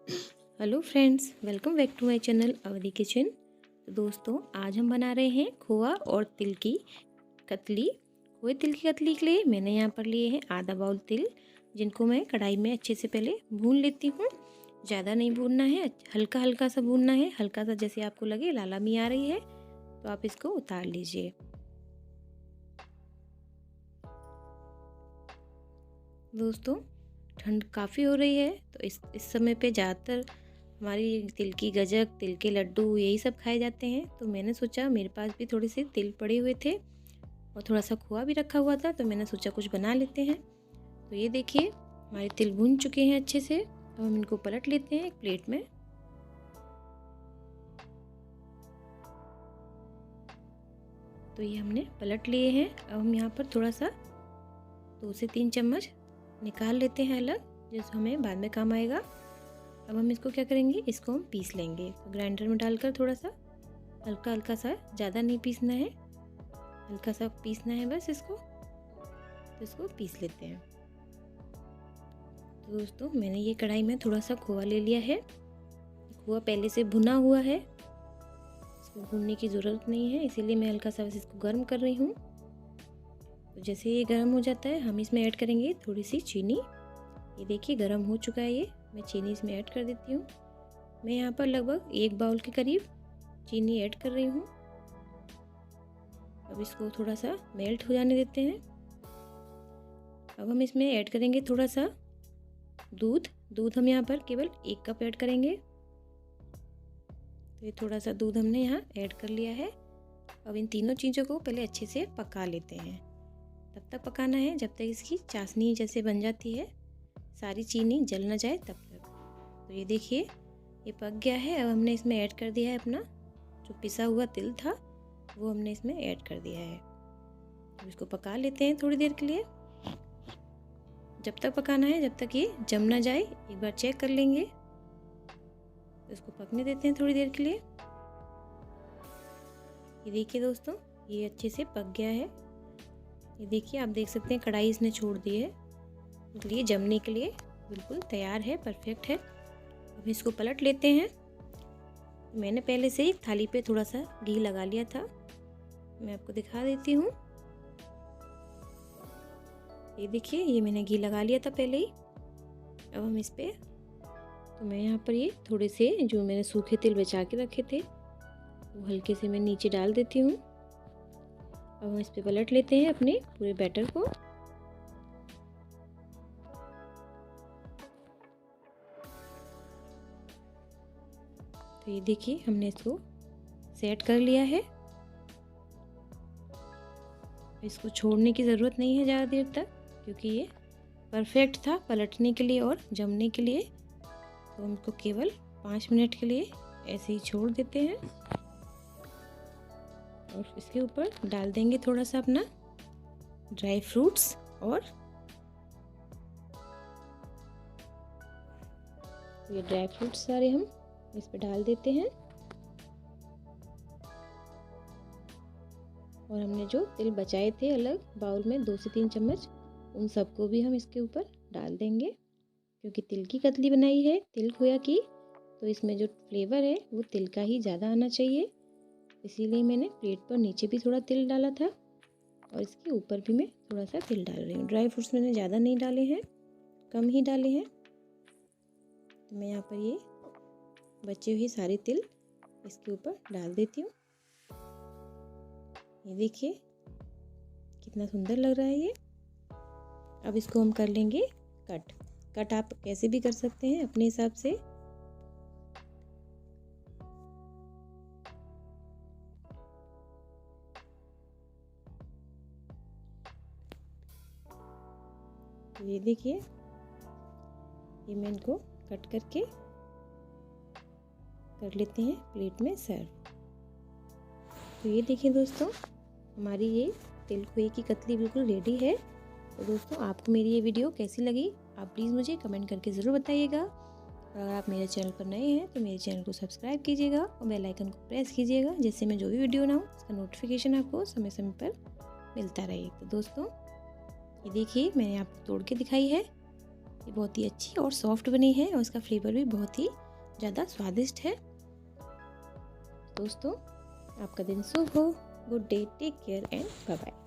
Hello friends, welcome back to my channel Awadhi kitchen. तो दोस्तों, आज हम बना रहे हैं खोआ और तिल की कतली। खोए तिल की कतली के लिए मैंने यहाँ पर लिए हैं आधा बाउल तिल, जिनको मैं कढ़ाई में अच्छे से पहले भून लेती हूँ। ज़्यादा नहीं भूनना है, हल्का हल्का सा भूनना है। हल्का सा जैसे आपको लगे लालामी आ रही है तो आप इसको उतार लीजिए। दोस्तों, ठंड काफ़ी हो रही है तो इस समय पे ज़्यादातर हमारी तिल की गजक, तिल के लड्डू यही सब खाए जाते हैं। तो मैंने सोचा मेरे पास भी थोड़े से तिल पड़े हुए थे और थोड़ा सा खोआ भी रखा हुआ था, तो मैंने सोचा कुछ बना लेते हैं। तो ये देखिए, हमारे तिल भून चुके हैं अच्छे से। अब हम इनको पलट लेते हैं एक प्लेट में। तो ये हमने पलट लिए हैं। अब हम यहाँ पर थोड़ा सा 2 से 3 चम्मच निकाल लेते हैं अलग, जैसे हमें बाद में काम आएगा। अब हम इसको क्या करेंगे, इसको हम पीस लेंगे। तो ग्राइंडर में डालकर थोड़ा सा हल्का हल्का सा, ज़्यादा नहीं पीसना है, हल्का सा पीसना है बस इसको। तो इसको पीस लेते हैं। तो दोस्तों, मैंने ये कढ़ाई में थोड़ा सा खोआ ले लिया है। खोआ पहले से भुना हुआ है, इसको भूनने की ज़रूरत नहीं है, इसीलिए मैं हल्का सा बस इसको गर्म कर रही हूँ। तो जैसे ये गर्म हो जाता है, हम इसमें ऐड करेंगे थोड़ी सी चीनी। ये देखिए गर्म हो चुका है ये, मैं चीनी इसमें ऐड कर देती हूँ। मैं यहाँ पर लगभग 1 बाउल के करीब चीनी ऐड कर रही हूँ। अब इसको थोड़ा सा मेल्ट हो जाने देते हैं। अब हम इसमें ऐड करेंगे थोड़ा सा दूध हम यहाँ पर केवल 1 कप ऐड करेंगे। तो ये थोड़ा सा दूध हमने यहाँ ऐड कर लिया है। अब इन तीनों चीज़ों को पहले अच्छे से पका लेते हैं। तब तक पकाना है जब तक इसकी चाशनी जैसे बन जाती है, सारी चीनी जल ना जाए तब तक। तो ये देखिए, ये पक गया है। अब हमने इसमें ऐड कर दिया है अपना जो पिसा हुआ तिल था, वो हमने इसमें ऐड कर दिया है। अब इसको पका लेते हैं थोड़ी देर के लिए। जब तक पकाना है जब तक ये जम ना जाए, एक बार चेक कर लेंगे। तो इसको पकने देते हैं थोड़ी देर के लिए। ये देखिए दोस्तों, ये अच्छे से पक गया है। ये देखिए, आप देख सकते हैं कढ़ाई इसने छोड़ दी है, इसलिए जमने के लिए बिल्कुल तैयार है, परफेक्ट है। अब इसको पलट लेते हैं। मैंने पहले से ही थाली पे थोड़ा सा घी लगा लिया था, मैं आपको दिखा देती हूँ। ये देखिए, ये मैंने घी लगा लिया था पहले ही। अब हम इस पे, तो मैं यहाँ पर ये थोड़े से जो मैंने सूखे तिल बचा के रखे थे वो हल्के से मैं नीचे डाल देती हूँ। अब हम इस पे पलट लेते हैं अपने पूरे बैटर को। तो ये देखिए, हमने इसको सेट कर लिया है। इसको छोड़ने की ज़रूरत नहीं है ज़्यादा देर तक, क्योंकि ये परफेक्ट था पलटने के लिए और जमने के लिए। तो हम इसको केवल 5 मिनट के लिए ऐसे ही छोड़ देते हैं और इसके ऊपर डाल देंगे थोड़ा सा अपना ड्राई फ्रूट्स। और ये ड्राई फ्रूट्स सारे हम इस पे डाल देते हैं। और हमने जो तिल बचाए थे अलग बाउल में 2 से 3 चम्मच, उन सबको भी हम इसके ऊपर डाल देंगे। क्योंकि तिल की कतली बनाई है तिल खोया की, तो इसमें जो फ्लेवर है वो तिल का ही ज़्यादा आना चाहिए। इसीलिए मैंने प्लेट पर नीचे भी थोड़ा तिल डाला था और इसके ऊपर भी मैं थोड़ा सा तिल डाल रही हूँ। ड्राई फ्रूट्स मैंने ज़्यादा नहीं डाले हैं, कम ही डाले हैं। तो मैं यहाँ पर ये बचे हुए सारे तिल इसके ऊपर डाल देती हूँ। ये देखिए कितना सुंदर लग रहा है ये। अब इसको हम कर लेंगे कट आप कैसे भी कर सकते हैं अपने हिसाब से। तो ये देखिए, ये मैं इनको कट करके कर लेते हैं प्लेट में सर्व। तो ये देखिए दोस्तों, हमारी ये तिल खोए की कतली बिल्कुल रेडी है। तो दोस्तों, आपको मेरी ये वीडियो कैसी लगी, आप प्लीज़ मुझे कमेंट करके ज़रूर बताइएगा। और अगर आप मेरे चैनल पर नए हैं तो मेरे चैनल को सब्सक्राइब कीजिएगा और बेल आइकन को प्रेस कीजिएगा, जिससे मैं जो भी वीडियो बनाऊँ उसका नोटिफिकेशन आपको समय समय पर मिलता रहे। तो दोस्तों, ये देखिए, मैंने आपको तोड़ के दिखाई है। ये बहुत ही अच्छी और सॉफ्ट बनी है और इसका फ्लेवर भी बहुत ही ज़्यादा स्वादिष्ट है। दोस्तों, आपका दिन शुभ हो। Good day, take care and bye bye.